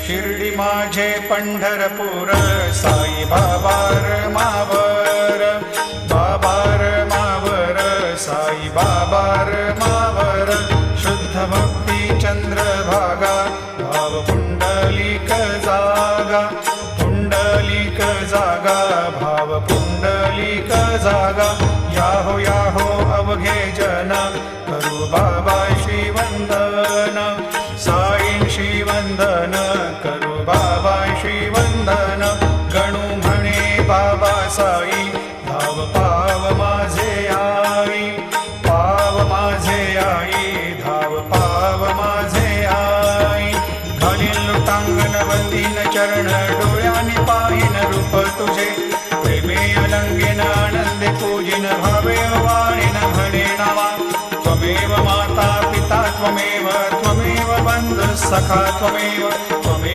शिर्डी माझे पंढरपूर साई बाबार मावर बाबार मावर साई बाबार मावर शुद्ध भक्ती चंद्रभागा भाव पुंडलिक जागा पुंडलिक जागा भाव पुंडलिक जागा याहो अवघे जन करू बाबा श्रीवंदन साईंशी वंदन करू बाबा श्रीवंदन गणू म्हणे बाबा साई धाव पाव माझे आई पाव माझे आई धाव पाव माझे आई घालीन लुटांगण वंदीन चरण डोळ्यानी पाहिन रूप तुझे प्रेमे अलंगीन आनंदे पूजिन भावे वाणीन म्हणे नावा त्वमेव माता पिता त्वमेव त्वमेव बंधु सखा त्वमेव